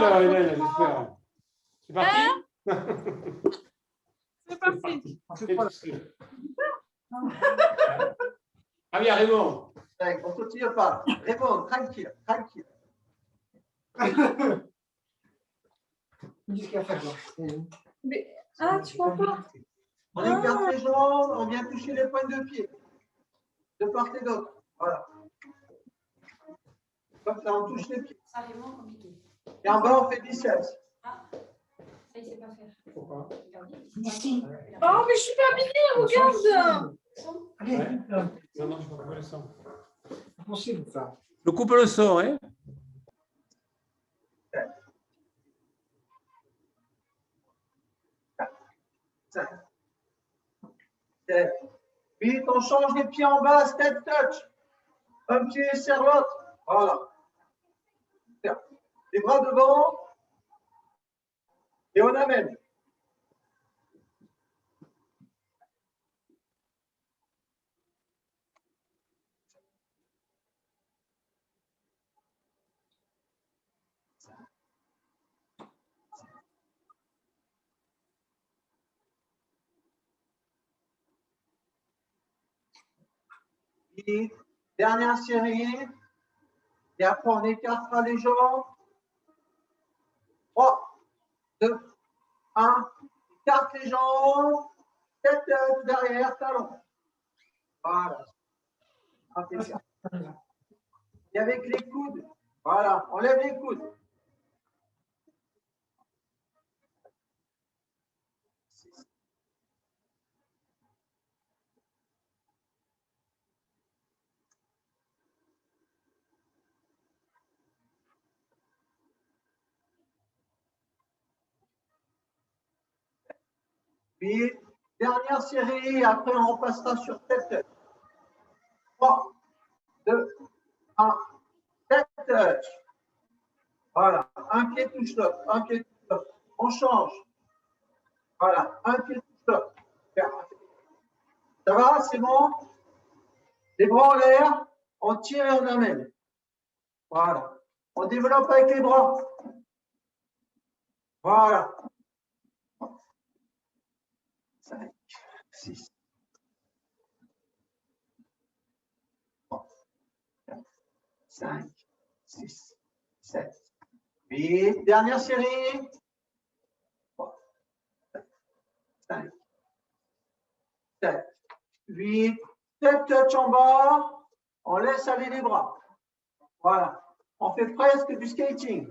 là, Hélène, j'espère. C'est parti? C'est parti. Ah bien, Raymond. On ne continue pas. Raymond, tranquille, tranquille. Qu'est-ce qu'il y a à faire là? Mais, tu vois pas? On écarte les jambes, on vient toucher les pointes de pied. De part et d'autre. Voilà. Comme ça, on touche les pieds. Ça vraiment compliqué. Et en bas, on fait biceps. Ah, ça, il ne sait pas faire. Pourquoi? Ici. Oh, mais je suis pas habillée, regarde. Allez, Non, non, je ne peux pas le son. c'est possible ça. Je coupe le son, hein? 5, 7, 8, on change les pieds en bas, step touch. Un pied serre l'autre. Voilà. Les bras devant. Et on amène. Et dernière série. Et après, on écartera les jambes. 3, 2, 1. Écarte les jambes. Tête derrière, talon. Voilà. Impeccable. Et avec les coudes. Voilà. On lève les coudes. Puis, dernière série, après on repassera sur tête. 3, 2, 1, tête touch. Voilà, un pied touche l'autre, un pied touche l'autre. On change. Voilà, un pied touche l'autre. Ça va, c'est bon? Les bras en l'air, on tire et on amène. Voilà. On développe avec les bras. Voilà. 5, 6, 3, 4, 5, 6, 7, 8. Dernière série. 3, 4, 5, 7, 8. Step touch en bas. On laisse aller les bras. Voilà. On fait presque du skating.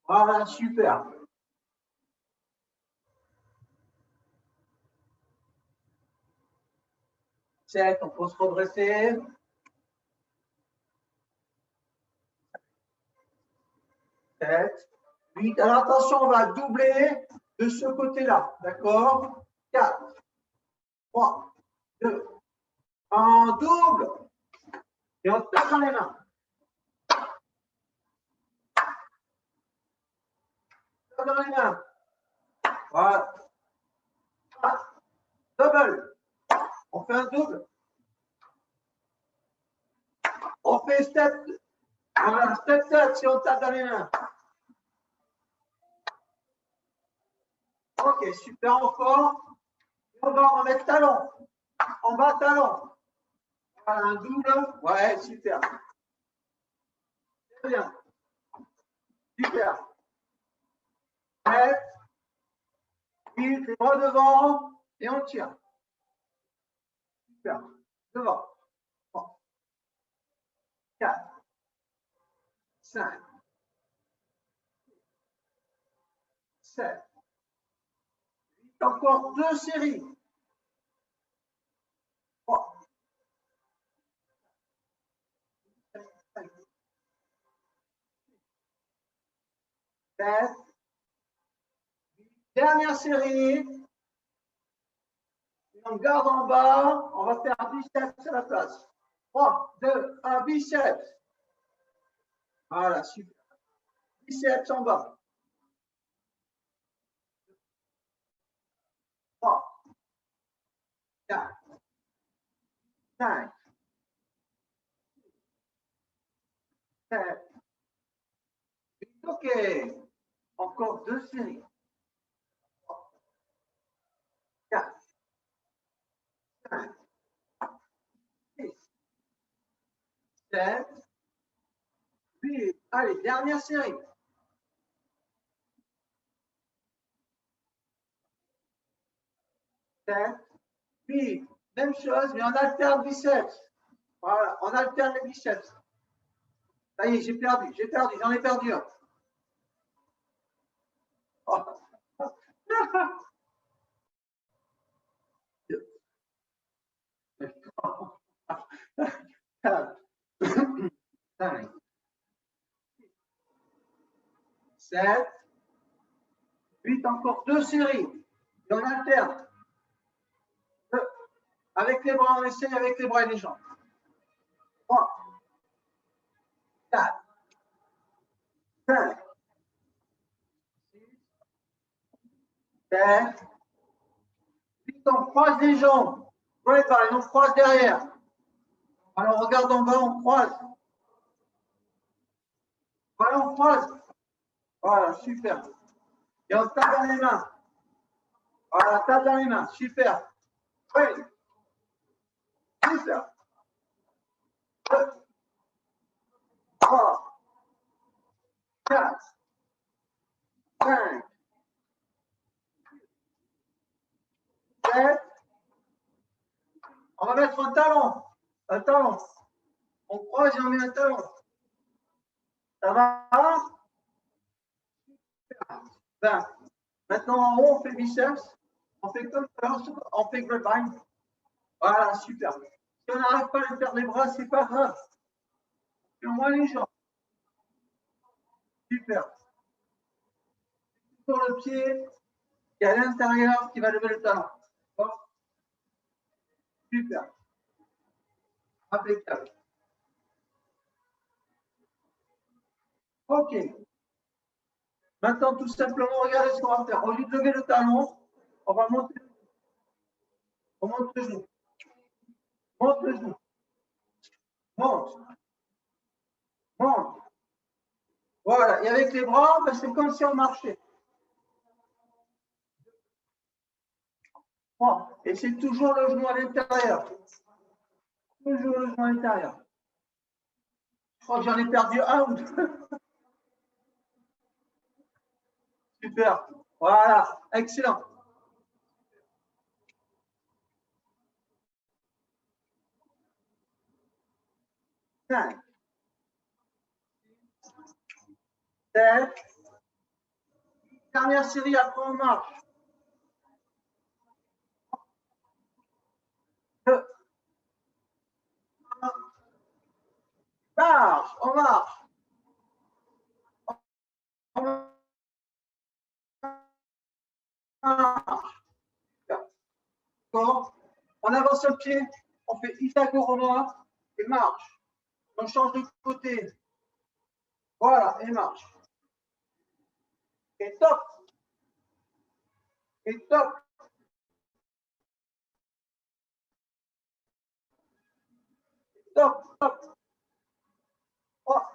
Voilà, super. 7, on peut se redresser. 7, 8. Alors attention, on va doubler de ce côté-là. D'accord? 4, 3, 2, 1, double. Et on tape dans les mains. Tape dans les mains. Voilà. Double. On fait un double. On fait step. Voilà, step touch si on tape dans les mains. Ok, super encore. On va en mettre talon. En bas, talon. Voilà, un double. Ouais, super. Très bien. Super. 7, 8, les bras devant et on tire. Super. Devant. 3, 4, 5, 7. Encore 2 séries. 3, 5, 7. Dernière série. Et on garde en bas. On va faire biceps à la place. 3, 2, 1, biceps. Voilà, super. Biceps en bas. 3, 4, 5, 7, OK. Encore 2 séries. 4, 5, 6, 7, 8. Allez, dernière série. 7, 8. Même chose, mais on alterne biceps. Voilà, on alterne les biceps. Ça y est, j'ai perdu, j'en ai perdu un. Oh. 4, 5, 7, 8, encore 2 séries. Et on alterne. Avec les bras, on essaye avec les bras et les jambes. 3, 4, 5, 6, 7, 8, on croise les jambes. Ouais, pareil, on croise derrière. Alors, regarde en bas, on croise. Voilà, on croise. Voilà, super. Et on tape dans les mains. Voilà, tape dans les mains. Super. Oui. Super. 2, 3, 4, 5, 7. On va mettre un talon. Un talon. On croise et on met un talon. Ça va? Ben, maintenant, en haut, on fait biceps. On fait comme ça. On fait grapevine. Voilà, super. Si on n'arrive pas à faire les bras, c'est pas grave. Et au moins les jambes. Super. Sur le pied, et à l'intérieur qui va lever le talon. Bon. Super. Impeccable. OK. Maintenant, tout simplement, regardez ce qu'on va faire. Au lieu de lever le talon, on va monter. On monte le genou. Monte le genou. Monte. Monte. Voilà. Et avec les bras, ben, c'est comme si on marchait. Bon. Et c'est toujours le genou à l'intérieur. Toujours le genou à l'intérieur. Je crois que j'en ai perdu un ou deux. Super. Voilà. Excellent. Cinq. 7. Dernière série, après on marche. 2. Marche, on marche. On avance le pied, on fait Isagoroma et marche. On change de côté. Voilà, et marche. Et top. Et top. Top, top. 3,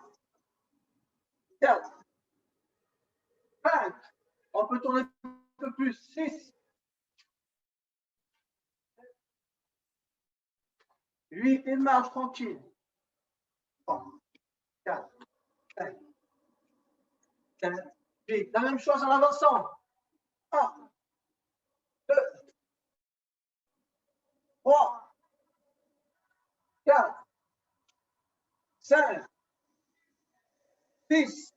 4, 5. On peut tourner un peu plus. 6, 8 et marche tranquille. 3, 4, 5, 7, 8. La même chose en avançant. 1, 2, 3, 4, 5, 6,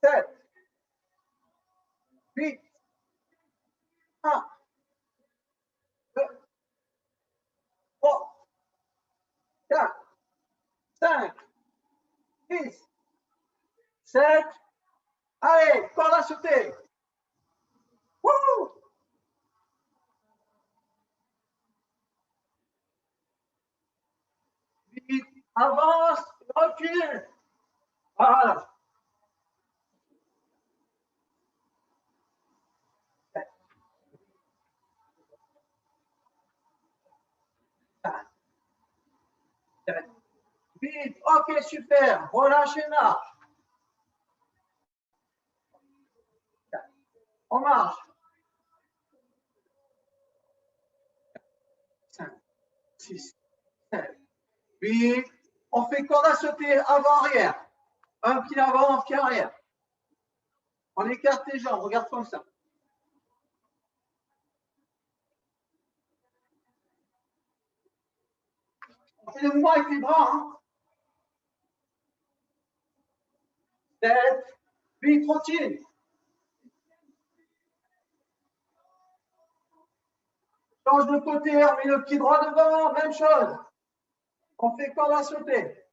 7, 8, 1, 2, 3, 4, 5, 6, 7. Allez, corde à sauter. Wouhou! Vite, avance, recule. Voilà. Vite, ok, super. Relâche et marche. On marche. 5, 6, 7, 8. On fait corde à sauter avant-arrière. Un pied avant, un pied arrière. On écarte les jambes, regarde comme ça. On fait le mouvement avec les bras. Hein. 7, 8, continue. Change de côté, on met le pied droit devant, même chose. On fait corde à sauter.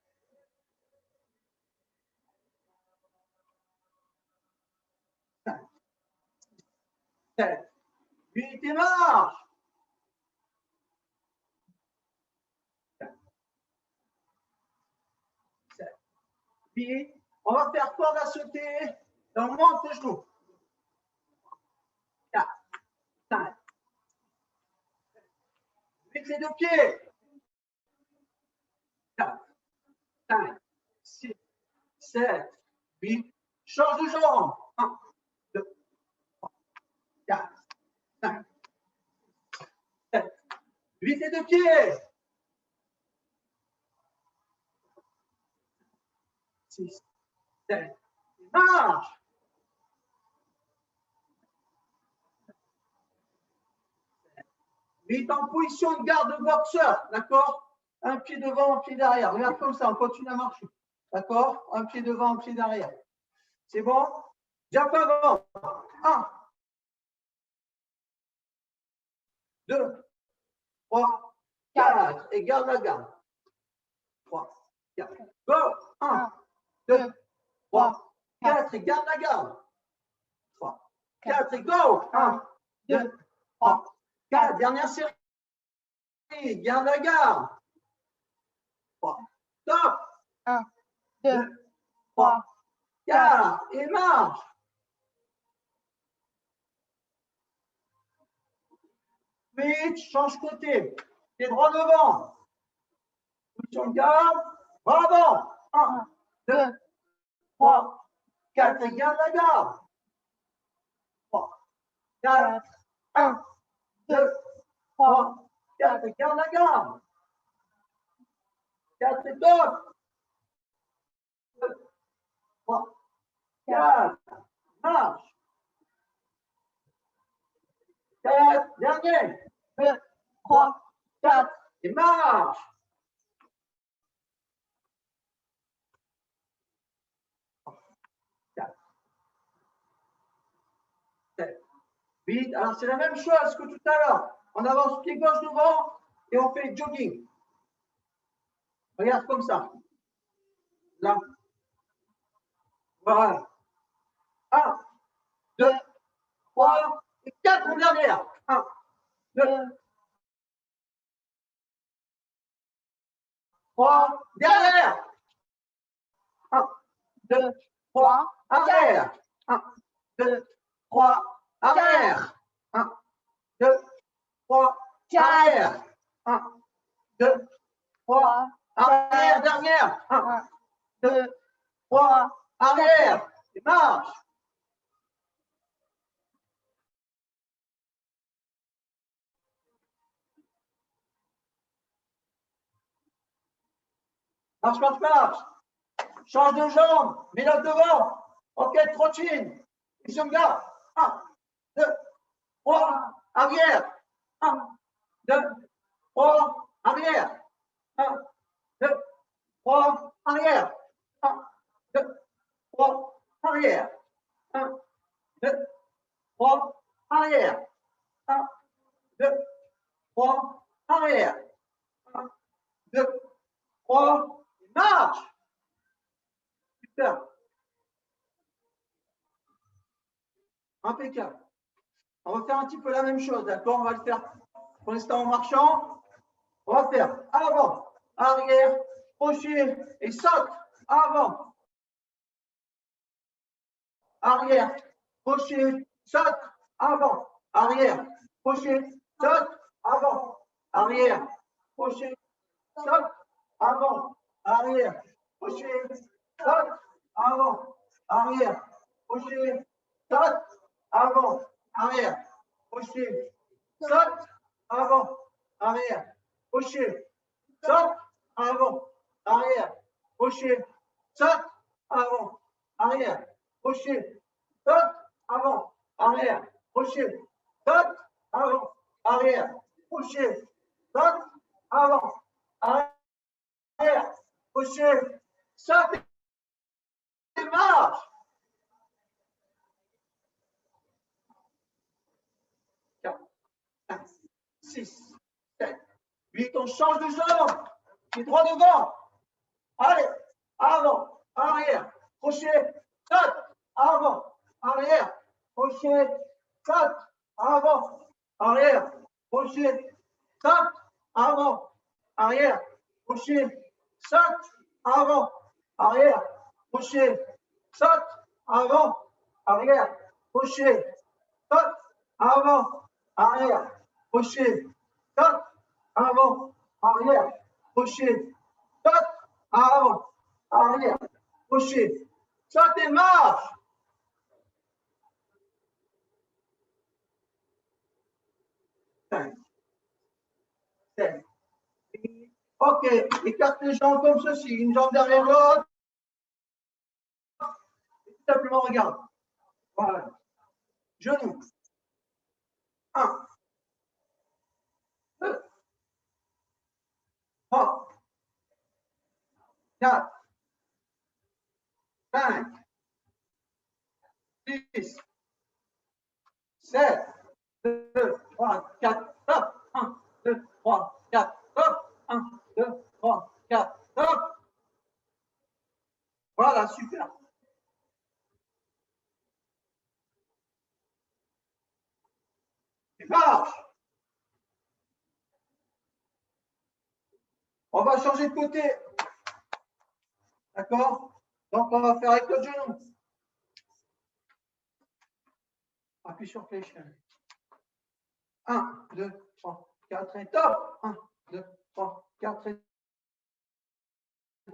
5, 7, 8 et marche. 7, 8. On va faire corde à sauter et on monte les genoux. 4, 5, 8 les deux pieds. 4, 5, 6, 7, 8. Change de jambe. 1, 2, 3, 4, 5, 7, 8 les deux pieds. 6, 7, marche. 8 en position de garde de boxeur, d'accord? Un pied devant, un pied derrière. Regarde comme ça, on continue à marcher. D'accord? Un pied devant, un pied derrière. C'est bon? Jump avant. 1, 2, 3, 4. Et garde la garde. 3, 4. Go! 1, 2, 3, 4. Et garde la garde. 3, 4. Et go! 1, 2, 3, 4. Dernière série. Garde la garde. 3. Stop. 1, 2, 3, 4. Et marche. Switch, change côté. Pied droit devant. Position de garde. Bras avant. 1, 2, 3, 4. Et garde la garde. 3, 4. 1, 2, 3, 4. Et garde la garde. 4 et top. 2, 3, 4. Marche. 4. Dernier. 2, 3, 4. Et marche. 4. 7. 8. Alors, c'est la même chose que tout à l'heure. On avance pied gauche devant et on fait jogging. Regarde comme ça. Là. Voilà. 1, 2, 3 et 4 en dernière. 1, 2, 3, derrière. 1, 2, 3, arrière. 1, 2, 3, arrière. 1, 2, 3, arrière. 1, 2, 3, arrière, dernière. 1, 2, 3, arrière. Et marche. Marche, marche, marche. Change de jambe. Mets-la devant. Ok, trottine. Ils sont là. 1, 2, 3, arrière. 1, 2, 3, arrière. 1, 2, 3, arrière. 1, 2, 3, arrière. 1, 2, 3, arrière. 1, 2, 3, arrière. 1, 2, 3, marche. Super. Impeccable. On va faire un petit peu la même chose, d'accord? On va le faire pour l'instant en marchant. On va faire avant, arrière, crochet et saute. Avant, arrière, crochet, saute. Avant, arrière, crochet, saute. Avant, arrière, crochet, saute. Avant, arrière, crochet, saute. Avant, arrière, crochet, saute. Avant, arrière, crochet, saute, avant, arrière, crochet, saute, avant, arrière, crochet, saute, avant, arrière, crochet, saute, avant, arrière, crochet, saute, avant, arrière, crochet, saute, avant, arrière, crochet, saute et marche. 4, 5, 6, 7, 8, on change de jambe, pied droit devant, allez, avant, arrière, crochet, saute, avant, arrière, crochet, saute, avant, arrière, crochet, saute, avant, arrière, crochet, saute, avant, arrière, crochet, saute, avant, arrière, crochet, saute, avant, arrière, crochet, saute, avant, arrière, crochet, saute, avant, arrière, crochet, saute et marche. 5, 7. Ok, écarte les jambes comme ceci, une jambe derrière l'autre. Tout simplement, regarde. Voilà. Genoux. 1, 2, 3, 4, 5, 6, 7, 2, 3, 4, top. 1, 2, 3, 4, top. 1, 2, 3, 4, top. Voilà, super. Et marche. On va changer de côté. D'accord? Donc, on va faire avec l'autre genou. Appuie sur flèche. 1, 2, 3, 4 et top. 1, 2, 3, 4 et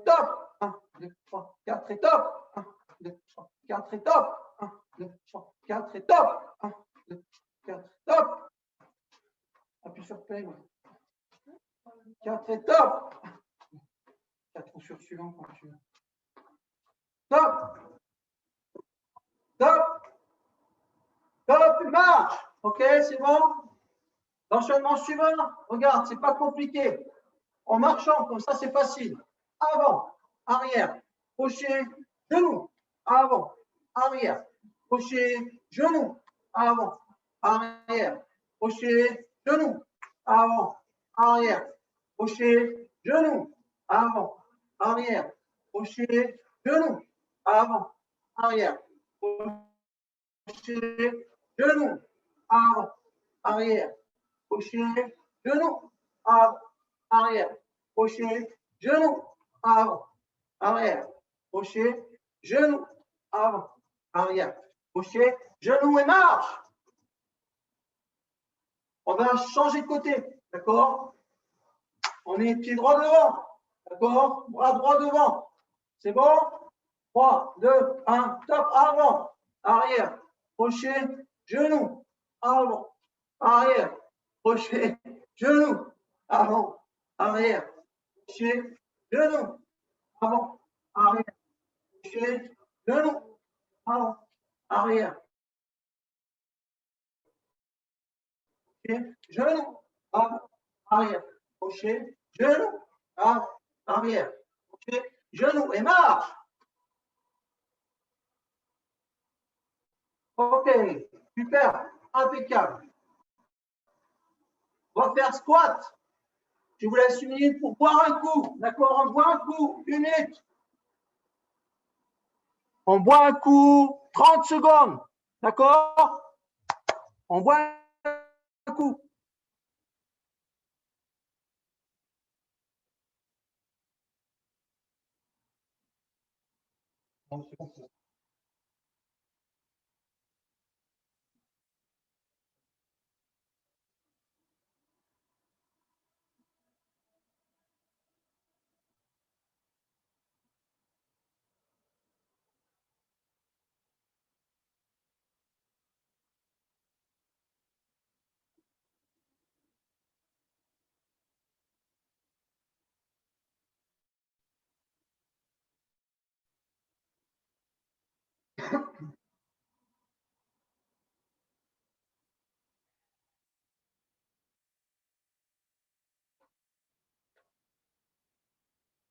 top. 1, 2, 3, 4 et top. 1, 2, 3, 4 et top. 1, 2, 3, 4 et top. 1, 2, 4, top. Appuie sur play. 4 et top. 4 ou sur suivant quand tu veux. Top. Top. Top, marche. Ok, c'est bon? L'enchaînement suivant, regarde, c'est pas compliqué. En marchant, comme ça, c'est facile. Avant, arrière, crochet, genou, avant, arrière, crochet, genou, avant, arrière, crochet, genou, avant, arrière, crochet, genou, avant, arrière, crochet, genou, avant, arrière, crochet, genou, avant, arrière, crochet, genou, avant, arrière, crochet, genou, avant, arrière, crochet, genou, avant, arrière, crochet, genou et marche. On va changer de côté, d'accord? On est pied droit devant, d'accord? Bras droit devant. C'est bon? 3, 2, 1, top, avant, arrière, crochet, genou, avant, arrière, crochet, genou, avant, arrière, crochet, genou, avant, arrière, crochet, genou, avant, arrière, crochet, genou, avant, arrière, crochet, genou, avant, arrière, crochet, genou et marche. Ok, super, impeccable. On va faire squat. Je vous laisse une minute pour boire un coup. D'accord? On boit un coup, une minute. On boit un coup, 30 secondes. D'accord? On boit un coup.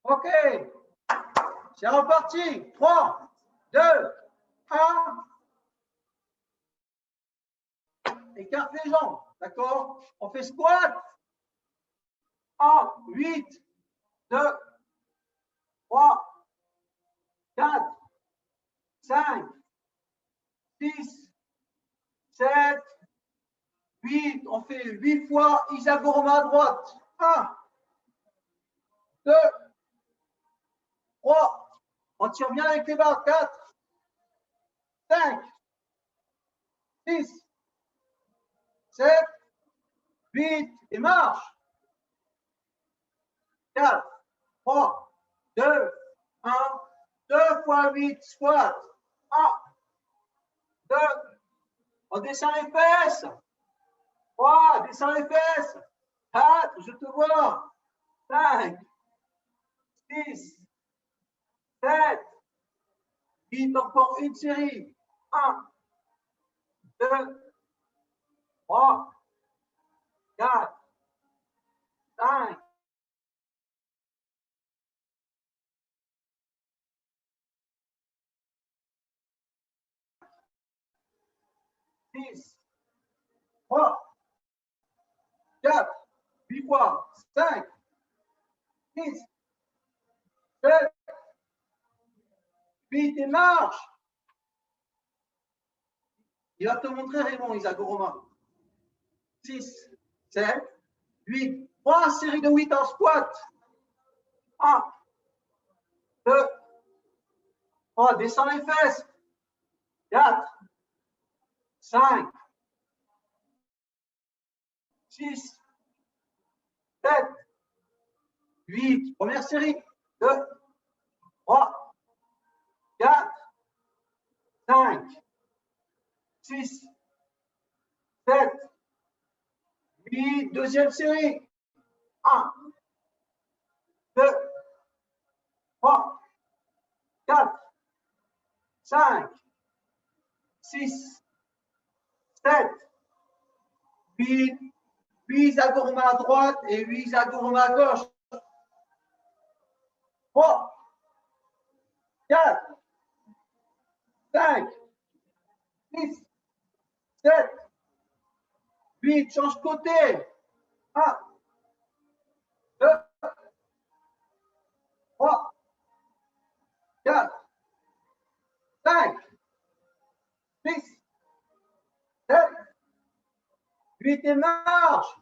OK. C'est reparti. 3, 2, 1. Écarte les jambes. D'accord? On fait squat. 1, 8, 2, 3, 4, 5, 6, 7, 8. On fait 8 fois Isagoroma à droite. 1, 2, 3. On tire bien avec les barres. 4, 5, 6, 7, 8. Et marche. 4, 3, 2, 1. 2 fois 8, squat. 1, 2. On descend les fesses. 3, descend les fesses. 4, je te vois. 5, 6, 7, 8, encore une série. 1, 2, 3, 4, 5, 6, 3, 4, 8 fois. 5, 6, 7, 8 et marche. Il va te montrer Raymond Isagoroma. 6, 7, 8. 3 séries de 8 en squat. 1, 2, 3. Descends les fesses. 4, 5, 6, 7, 8. Première série. 2, 3, 4, 5, 6, 7, 8. Deuxième série. 1, 2, 3, 4, 5, 6, 7, 8. 8 Isagoroma à droite et 8 Isagoroma à gauche. 3, 4, 5, 6, 7, 8. Change de côté. 1, 2, 3, 4, 5, 6, 7, 8 et marche.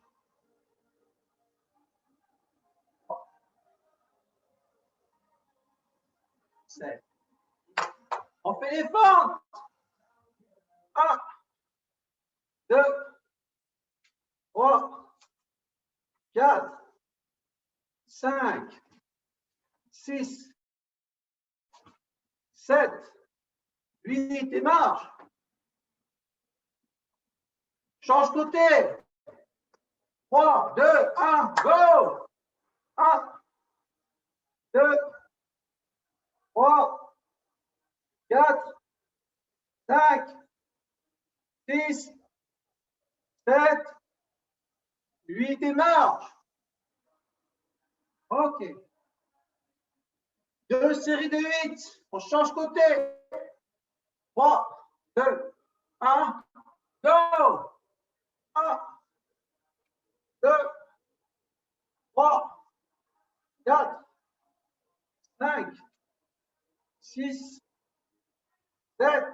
On fait les fentes. 1, 2, 3, 4, 5, 6, 7, 8 et marche. Change côté. 3, 2, 1, go. 1, 2, 3, 4, 5, 6, 7, 8 et marche. OK. 2 séries de 8. On change côté. 3, 2, 1, go. 1, 2, 3, 4, 5, 6, 7,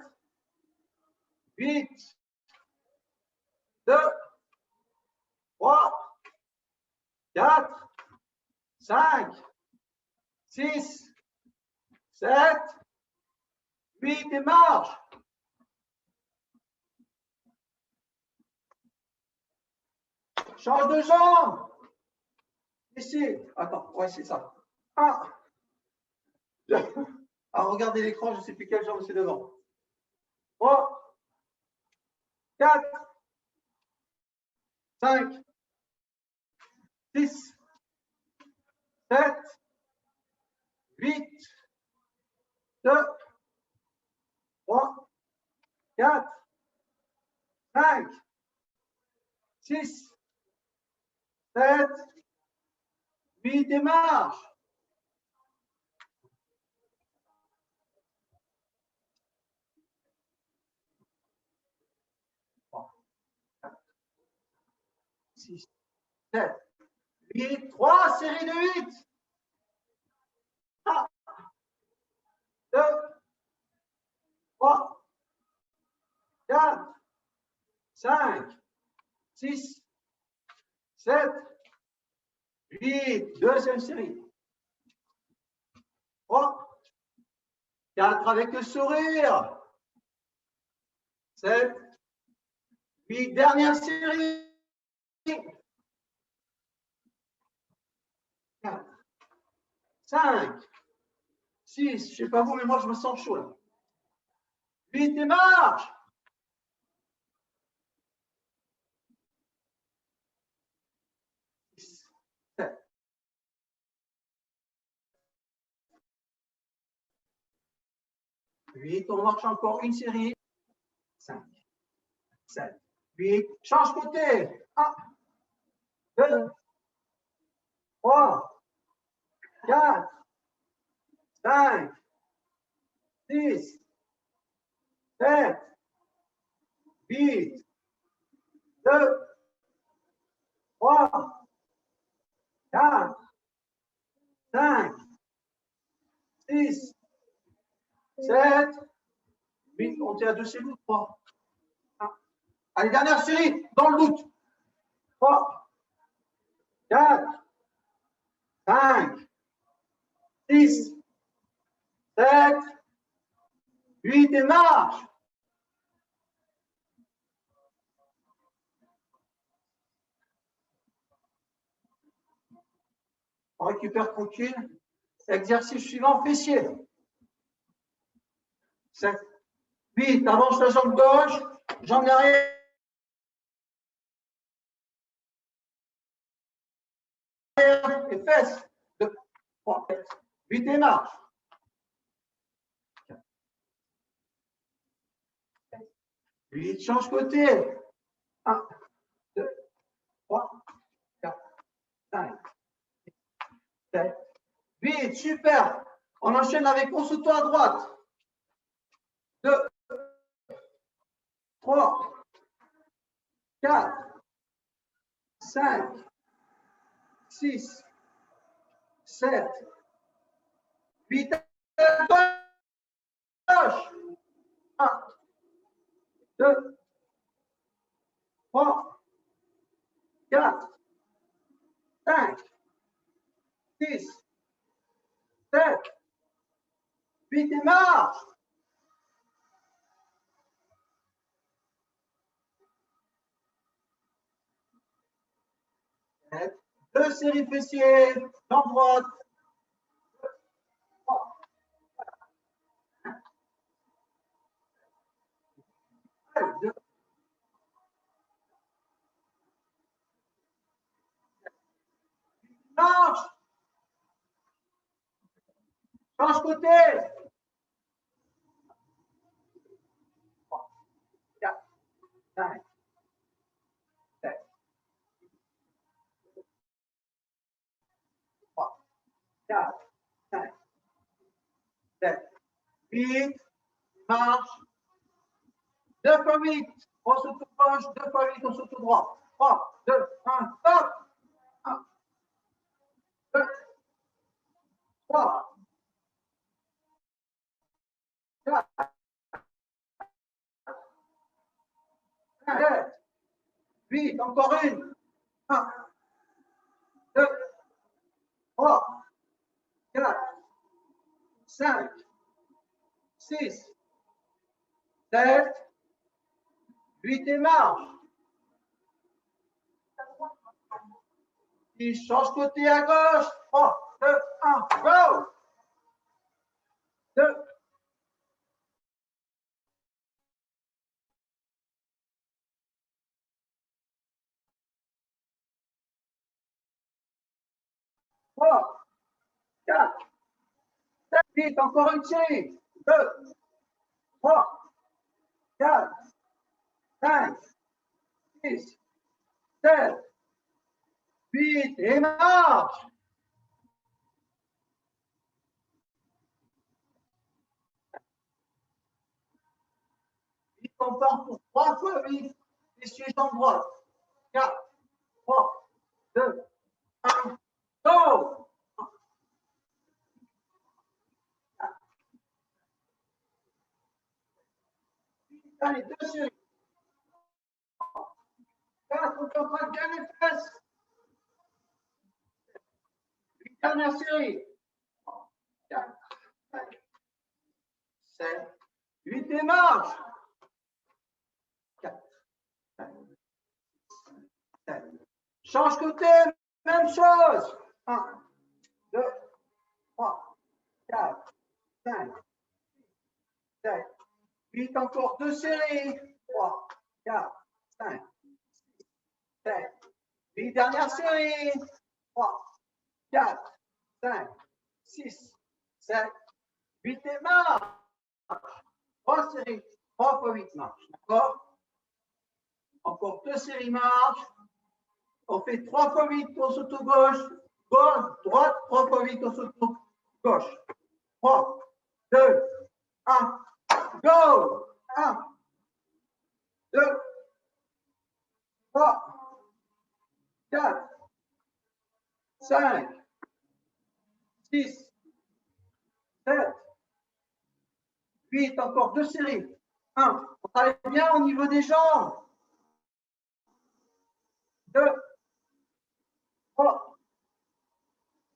8, 2, 3, 4, 5, 6, 7, 8 et marche. Change de jambe. Ici. Attends, ouais, c'est ça. 1. Alors, regardez l'écran, je ne sais plus quelle jambe c'est devant. 3, 4, 5, 6, 7, 8, 2, 3, 4, 5, 6, 7, 8 et marche. Six, 7, 8, 3, série de 8. 1, 2, 3, 4, 5, 6, 7, 8, deuxième série. 3, 4 avec le sourire. 7, 8, dernière série. 4, 5, 6, je ne sais pas vous, mais moi je me sens chaud là. 8 et marche. 6, 7, 8, on marche encore une série. 5, 7, 8, change côté. 1, 2, 3, 4, 5, 6, 7, 8, 2, 3, 4, 5, 6, 7, 8, on tient à 2 cellules, 3. Allez, dernière série, dans le doute. 3, 4, 5, 6, 7, 8 et marche. On récupère tranquille. Exercice suivant, fessier. 7, 8, avance la jambe gauche, jambe arrière et fesses. 2, 3, 4, 8 et marche. 8, change côté. 1, 2, 3, 4, 5, 7, 8, super. On enchaîne avec on saute à droite. 2, 3, 4, 5, 6, 7, 8 à gauche. 1, 2, 3, 4, 5, 6, 7, 8 et marche. Deux séries fessiers, jambe droite. 3, 2, marche. Change côté. 3, 4, 5, 7, 3, 4, 5, 7, 8, marche. 2 fois 8, on saute gauche, 2 fois 8, on saute droit. 3, 2, 1, stop. 1, 2, 3, 4, 7, 8, encore une. 1, 2, 3, 4, 5, 6, 7, 8 et marche. Il change côté à gauche. 3, 2, 1, go. 2, 3, 4, 7, 8, encore une série. 2, 3, 4, 5, 6, 7, 8 et marche. On part pour 3 fois 8. Messieurs, jambes droite. 4, 3, 2, 1, go! Allez, 2 séries. 4, on contracte bien les fesses. 8 dernières séries. 4, 5, 7, 8 et marche. 4, 5, 7. Change côté, même chose. 1, 2, 3, 4, 5, 7, 8, encore 2 séries. 3, 4, 5, 7, 8 dernières séries. 3, 4, 5, 6, 7, 8 et marche. 3 séries, 3 fois 8 marches. D'accord? Encore 2 séries marches. On fait 3 fois 8 au saut gauche, gauche, droite, 3 fois 8 au saut gauche. 3, 2, 1, go! 1, 2, 3, 4, 5, 6, 7, 8, encore 2 séries. 1, on travaille bien au niveau des jambes. 2, 3,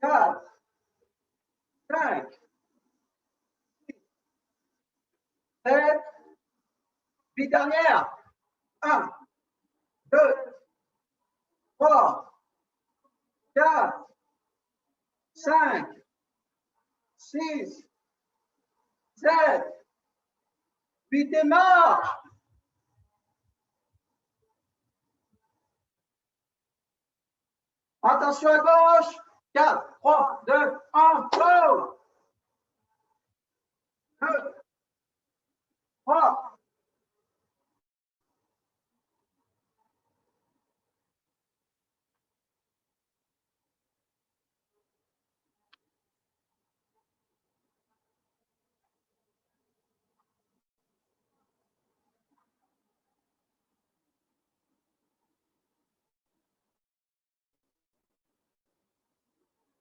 4, 5, 6, 7, 8 dernières. 1, 2, 3, 4, 5, 6, 7, 8 et marche. Attention à gauche. 4, 3, 2, 1, go! 2, 3.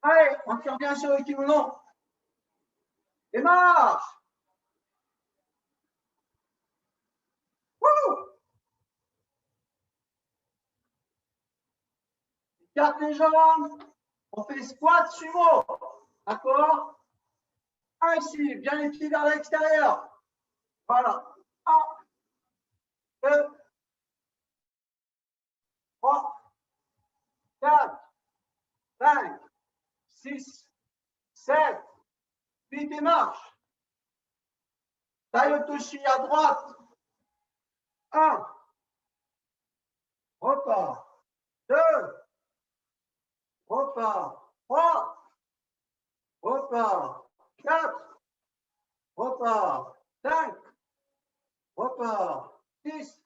Allez, on tire bien sur le kimono. Et marche. Wouh! Garde les jambes. On fait squat sumo. D'accord? 1 ici, bien les pieds vers l'extérieur. Voilà. 1, 2, 3, 4, 5, 6, 7, 8 et marche. Tayotoshi à droite. 1. Repart. 2. Repart. 3. Repart. 4. Repart. 5. Repart. 6.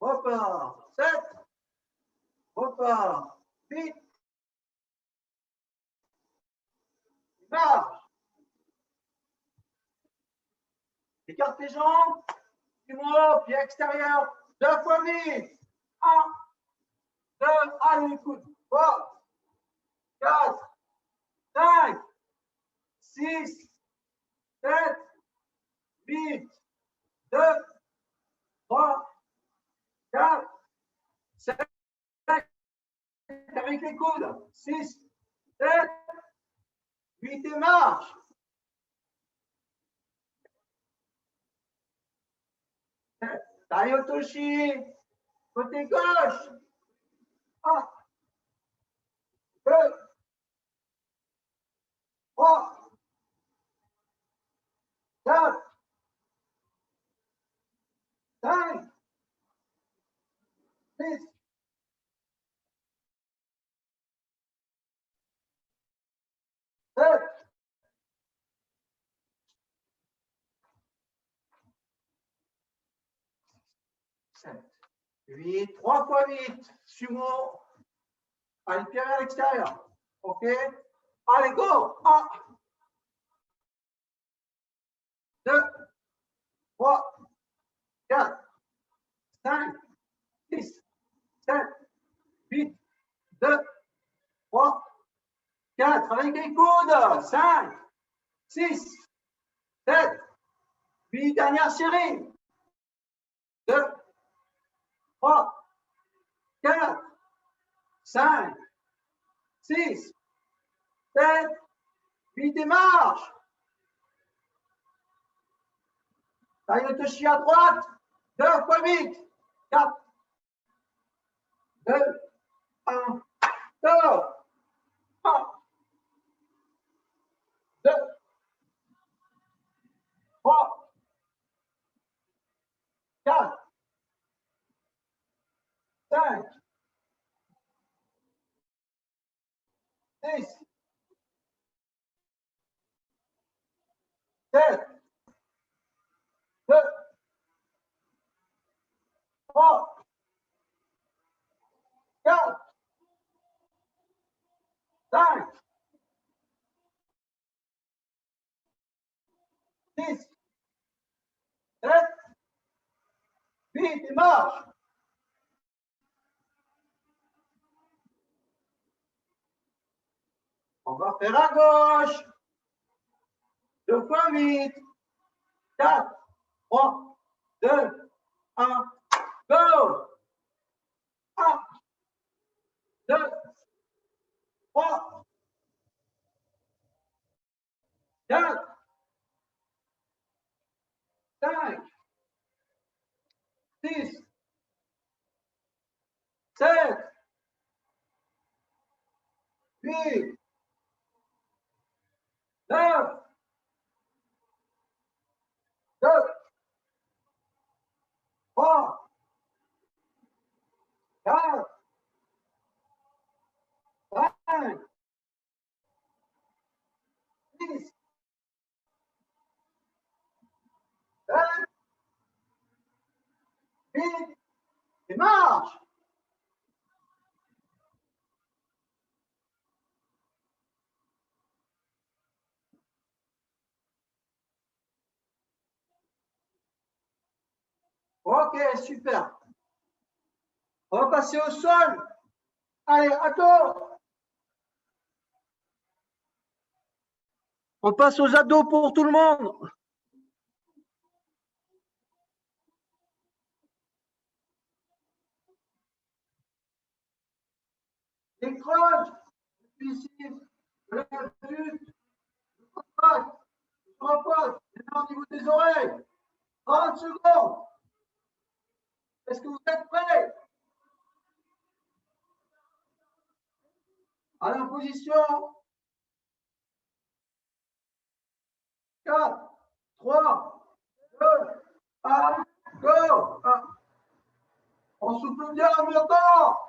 Repart. 7. Repart. 8. Marche. Écarte tes jambes. Dis-moi, pied extérieur. 2 fois 8. 1, 2, allez, écoute. 3, 4, 5, 6, 7, 8, 2, 3, 4, 5, avec les coudes. 6, 7, 8 et marche. Tayotoshi, côté gauche. 1, 2, 3, 4, 5, 6, 7, 8 7, 8, 3 fois 8, sumo. Allez, pied à l'extérieur. OK? Allez, go! 1, 2, 3, 4, 5, 6, 7, 8, 2, 3, 4. Avec les coudes. 5, 6, 7, 8. Dernière série. 2, 3, 4, 5, 6, 7, 8 et marche. Taille le touchy à droite. 2 fois 8. 4, 2, 1, 2, 1, 2, 3, 4, 5, 6, 7, 2, 3, 4, 5, 6, 7, 8 et marche. On va faire à gauche. 2 fois 8. 4, 3, 2, 1, go. 1, 2, 3, 4, 5, 6, 7, 8, 9, 2, 3, 4, 5, 6, 7, 8 et marche. Ok, super. On va passer au sol. Allez, attends. On passe aux ados pour tout le monde. Les crunchs, ici, le juste, le contact, je repose, les mains au niveau des oreilles. 30 secondes. Est-ce que vous êtes prêts? Allez en position. 4, 3, 2, 1, go. On souffle bien en montant.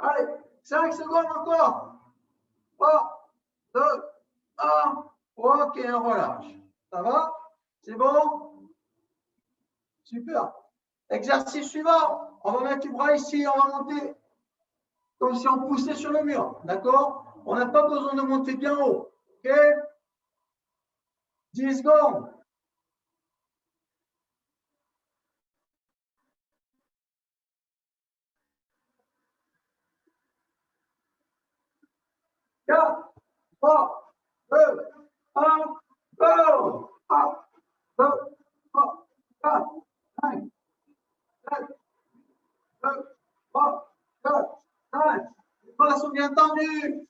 Allez, 5 secondes encore. 3, 2, 1. Ok, on relâche. Ça va? C'est bon? Super. Exercice suivant. On va mettre les bras ici, on va monter comme si on poussait sur le mur. D'accord? On n'a pas besoin de monter bien haut. Ok? 10 secondes. Quatre, trois, deux, un, go! 1, 2, 3, 4, 5, 7, 2, 3, 4, 5. Les bras sont bien tendus.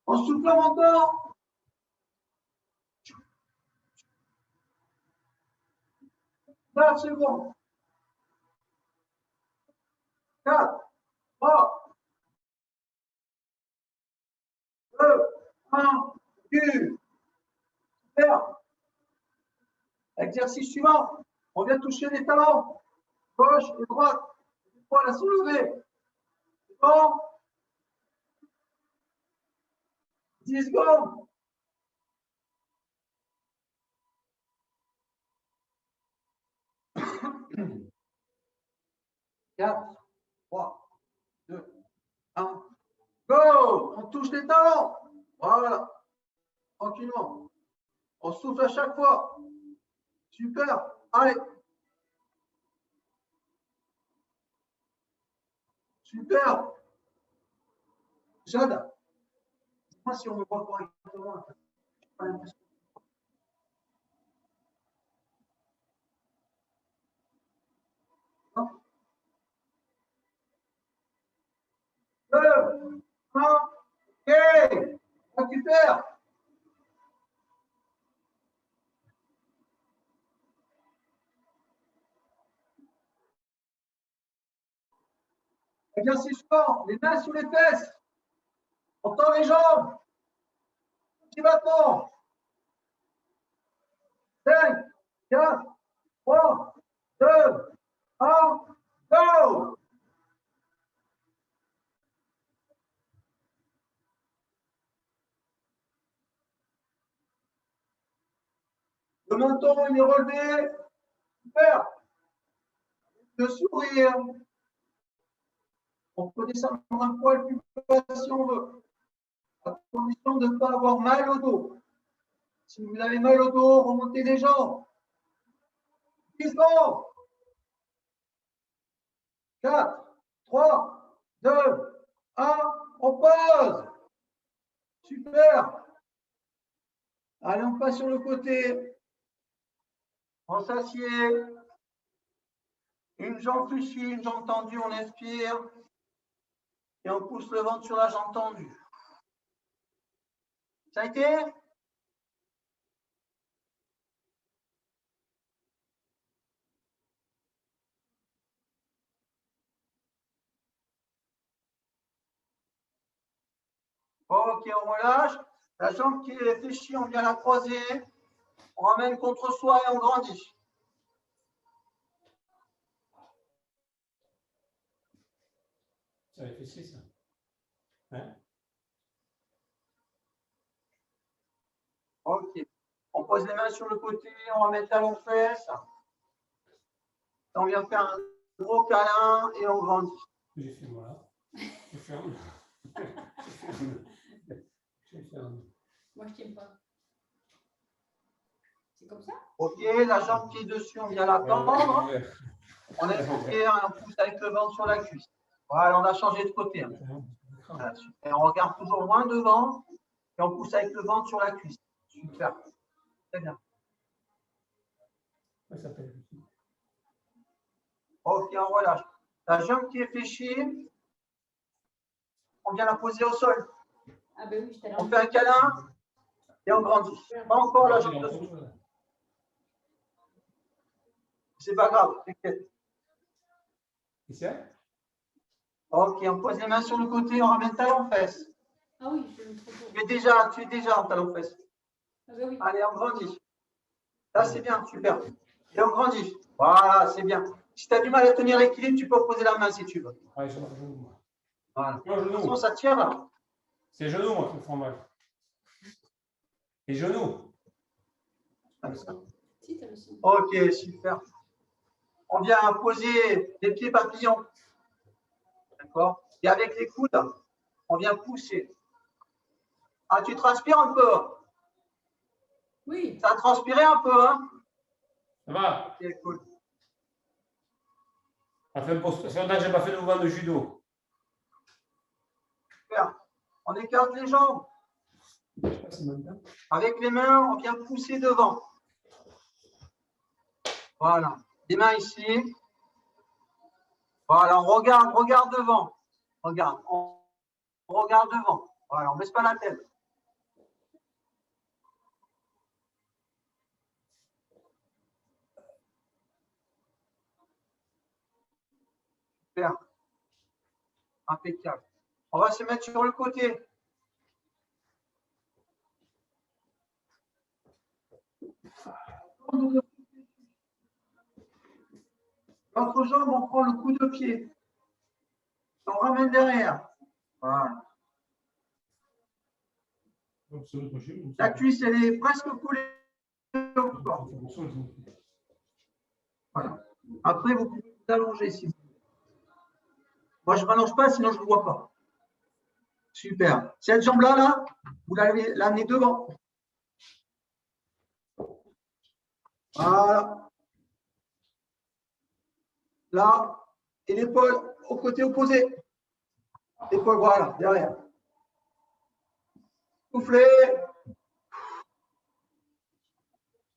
On souffle en montant. 9 secondes. 4, 3, 2, 1, du. Super. Exercice suivant. On vient toucher les talons. Gauche et droite. Voilà, à soulever. Bon. 10 secondes. Quatre, 3, 2, 1. Go! On touche les talons. Voilà. Tranquillement. On souffle à chaque fois. Super. Allez. Super. Jade. Dis-moi si on me voit correctement. J'ai pas l'impression. Non. 2, 1. Ok. Récupère. Exercice fort. Les mains sous les fesses. On tend les jambes. Petit bâton. 5, 4, 3, 2, 1, go! Le menton, il est relevé. Super. Le sourire. On peut descendre un poil plus bas si on veut, à condition de ne pas avoir mal au dos. Si vous avez mal au dos, remontez les jambes. 10 secondes. 4, 3, 2, 1. On pose. Super. Allez, on passe sur le côté. On s'assied. Une jambe fléchie, une jambe tendue, on inspire. Et on pousse le ventre sur la jambe tendue. Ça a été? Ok, on relâche. La jambe qui est fléchie, on vient la croiser. On ramène contre soi et on grandit. Ça réfléchit, ça. Hein? Ok. On pose les mains sur le côté, on remet talon fesses. On vient faire un gros câlin et on grandit. J'ai fait moi. Je ferme. Je ferme. Moi, je t'aime pas. C'est comme ça? Ok, la jambe qui est dessus, on vient la tendre. On inspire, on pousse avec le ventre sur la cuisse. Voilà, on a changé de côté. Voilà, super. On regarde toujours loin devant et on pousse avec le ventre sur la cuisse. Super. Très bien. Ça s'appelle. Ok, on relâche. La jambe qui est fléchie, on vient la poser au sol. Ah ben oui, je t'ai On fait un câlin et on grandit. Pas encore la jambe dessus. C'est pas grave, t'inquiète. Et ça? Ok, on pose les mains sur le côté, on ramène talon fesses. Ah oui, je me trompe. Tu es déjà en talon fesses. Ah ben oui. Allez, on grandit. Là, c'est bien, super. Et on grandit. Voilà, c'est bien. Si tu as du mal à tenir l'équilibre, tu peux poser la main si tu veux. Ouais, je me genou, moi. Voilà. Moi, De toute façon, genou. ça tient là. C'est les genoux, moi, qui me font mal. Les genoux. Si, t'as le son. Ok, super. On vient poser les pieds papillons. D'accord? Et avec les coudes, on vient pousser. Ah, tu transpires un peu. Oui. Ça a transpiré un peu, hein? Ça va? Ok, cool. Ça fait longtemps que je n'ai pas fait de mouvement de judo. Super. On écarte les jambes. Je sais pas si maintenant. Avec les mains, on vient pousser devant. Voilà. Les mains ici. Voilà, on regarde devant. Regarde, on regarde devant. Voilà, on ne baisse pas la tête. Super. Impeccable. On va se mettre sur le côté. L'autre jambe, on prend le coup de pied. On ramène derrière. Voilà. La cuisse, elle est presque collée au corps. Voilà. Après, vous pouvez vous allonger si vous voulez. Moi, je ne m'allonge pas, sinon je ne le vois pas. Super. Cette jambe-là, là, vous l'amenez devant. Voilà. Là, et l'épaule au côté opposé. L'épaule, voilà, derrière. Soufflez.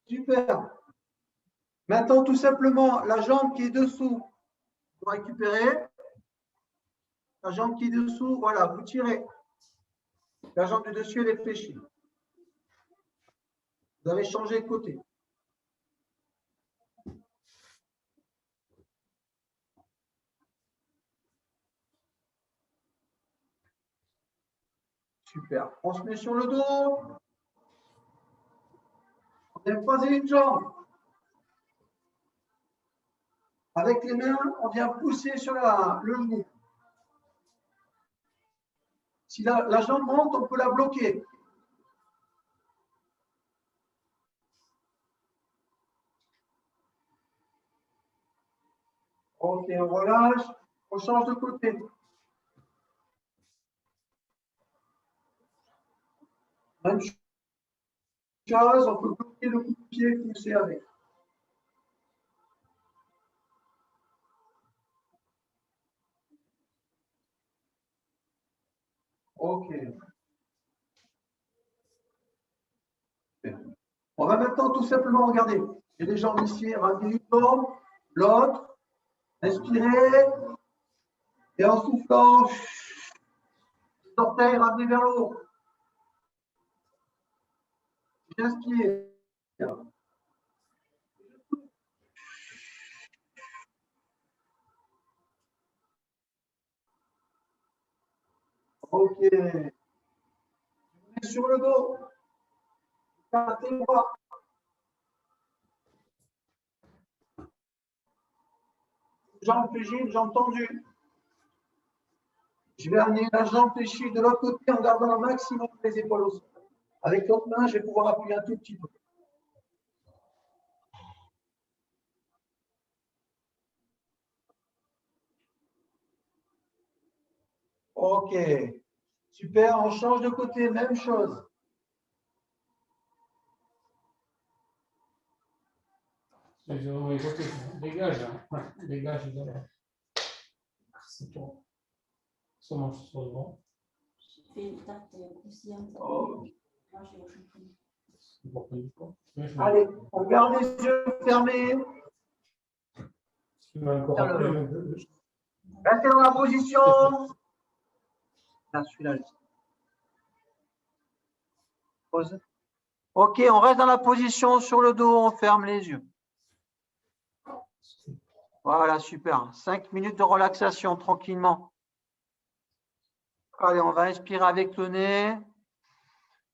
Super. Maintenant, tout simplement, la jambe qui est dessous, vous récupérez. La jambe qui est dessous, voilà, vous tirez. La jambe du dessus, elle est fléchie. Vous avez changé de côté. Super. On se met sur le dos. On vient croiser une jambe. Avec les mains, on vient pousser sur le genou. Si la jambe monte, on peut la bloquer. Ok, on relâche. On change de côté. Même chose, on peut bloquer le coup de pied et pousser avec. Ok. On va maintenant tout simplement regarder. Il y a des jambes ici, ramenez une jambe, l'autre. Inspirez. Et en soufflant, les orteils ramenés vers le haut. J'inspire. Ok. Sur le dos. Partez les bras. Jambe fléchie, jambe tendue. Je vais amener la jambe fléchie de l'autre côté en gardant un maximum les épaules au sol. Avec l'autre main, je vais pouvoir appuyer un tout petit peu. Ok. Super, on change de côté, même chose. Dégage, là. Dégage. C'est bon. Ça marche sur le vent. Fais une tarte croustillante. Oh. Moi, j'ai au champignon. C'est pour prendre du poids. Allez, on garde les yeux fermés. Tu vas encore rappeler, Restez dans la position. Là, celui-là. Pose. Ok, on reste dans la position sur le dos, on ferme les yeux. Voilà, super. 5 minutes de relaxation tranquillement. Allez, on va inspirer avec le nez,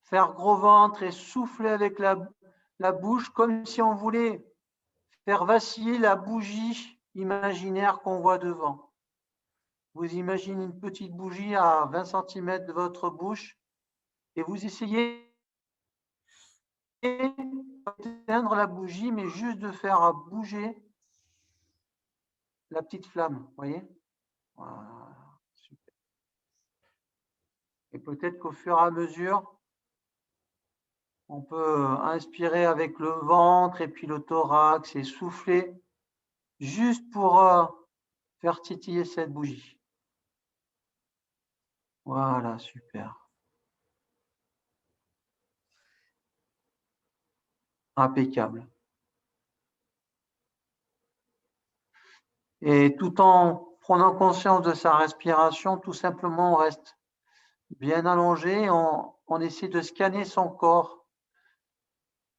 faire gros ventre et souffler avec la bouche comme si on voulait faire vaciller la bougie imaginaire qu'on voit devant. Vous imaginez une petite bougie à 20 cm de votre bouche et vous essayez d'éteindre la bougie, mais juste de faire bouger la petite flamme, vous voyez? Voilà, super. Et peut-être qu'au fur et à mesure, on peut inspirer avec le ventre et puis le thorax et souffler juste pour faire titiller cette bougie. Voilà, super. Impeccable. Et tout en prenant conscience de sa respiration, tout simplement, on reste bien allongé, on essaie de scanner son corps.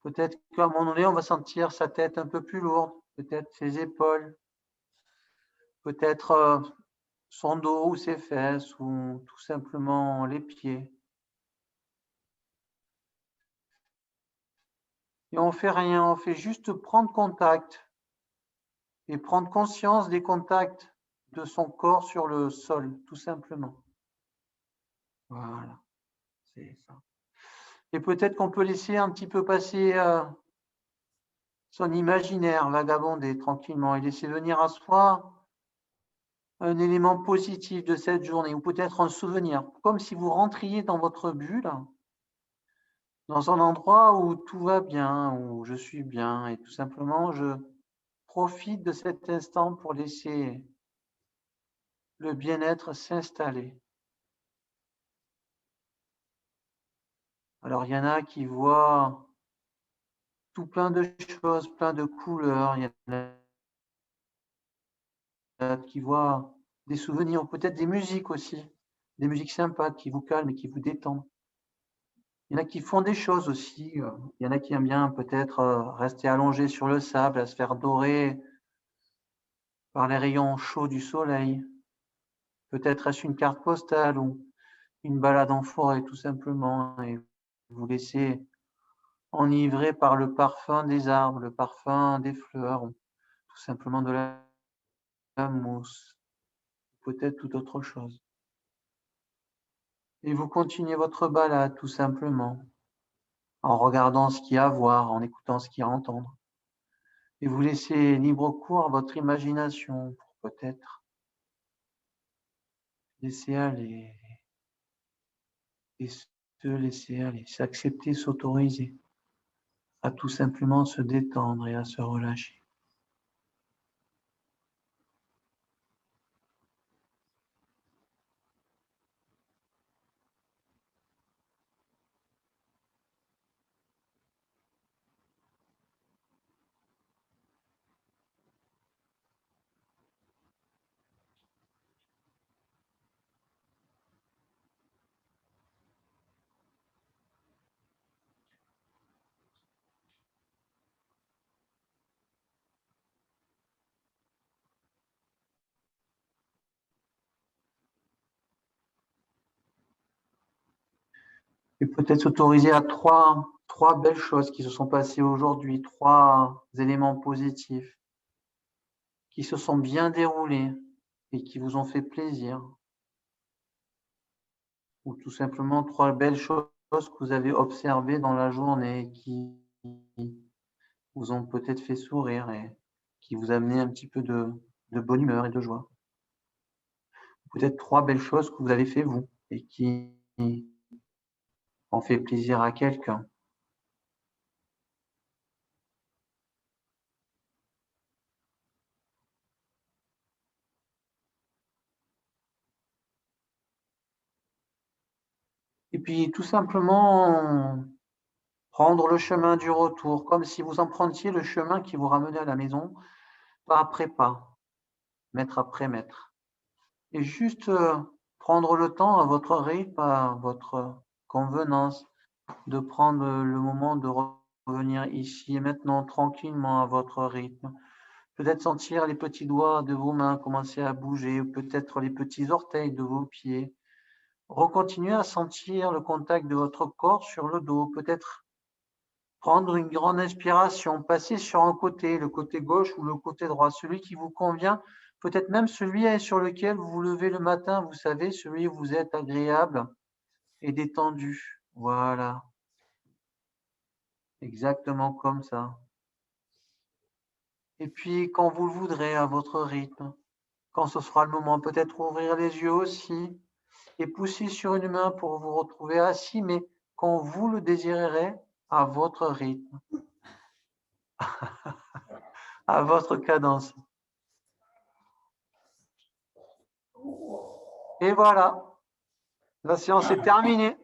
Peut-être qu'à un moment donné, on va sentir sa tête un peu plus lourde, peut-être ses épaules, peut-être son dos ou ses fesses, ou tout simplement les pieds. Et on ne fait rien, on fait juste prendre contact et prendre conscience des contacts de son corps sur le sol, tout simplement. Voilà, c'est ça. Et peut-être qu'on peut laisser un petit peu passer son imaginaire vagabonder tranquillement et laisser venir à soi un élément positif de cette journée, ou peut-être un souvenir, comme si vous rentriez dans votre bulle, dans un endroit où tout va bien, où je suis bien, et tout simplement, je profite de cet instant pour laisser le bien-être s'installer. Alors, il y en a qui voient tout plein de choses, plein de couleurs, il y en a qui voient des souvenirs, ou peut-être des musiques aussi, des musiques sympas qui vous calment et qui vous détendent. Il y en a qui font des choses aussi. Il y en a qui aiment bien peut-être rester allongé sur le sable, à se faire dorer par les rayons chauds du soleil. Peut-être est-ce une carte postale ou une balade en forêt tout simplement et vous laisser enivrer par le parfum des arbres, le parfum des fleurs, ou tout simplement de la mousse, peut-être toute autre chose. Et vous continuez votre balade tout simplement en regardant ce qu'il y a à voir, en écoutant ce qu'il y a à entendre. Et vous laissez libre cours à votre imagination pour peut-être laisser aller et se laisser aller, s'accepter, s'autoriser à tout simplement se détendre et à se relâcher. Et peut-être s'autoriser à trois belles choses qui se sont passées aujourd'hui, 3 éléments positifs qui se sont bien déroulés et qui vous ont fait plaisir. Ou tout simplement 3 belles choses que vous avez observées dans la journée qui vous ont peut-être fait sourire et qui vous amenaient un petit peu de bonne humeur et de joie. Peut-être 3 belles choses que vous avez fait vous et qui ont fait plaisir à quelqu'un. Et puis tout simplement prendre le chemin du retour, comme si vous empruntiez le chemin qui vous ramenait à la maison, pas après pas, mètre après mètre. Et juste prendre le temps à votre rythme, à votre convenance, de prendre le moment de revenir ici et maintenant tranquillement à votre rythme. Peut-être sentir les petits doigts de vos mains commencer à bouger, ou peut-être les petits orteils de vos pieds. Recontinuez à sentir le contact de votre corps sur le dos, peut-être prendre une grande inspiration, passer sur un côté, le côté gauche ou le côté droit, celui qui vous convient, peut-être même celui sur lequel vous vous levez le matin, vous savez, celui où vous êtes agréable et détendu. Voilà, exactement comme ça. Et puis, quand vous le voudrez, à votre rythme, quand ce sera le moment, peut-être ouvrir les yeux aussi et pousser sur une main pour vous retrouver assis, mais quand vous le désirerez, à votre rythme, à votre cadence. Et voilà, la séance est terminée.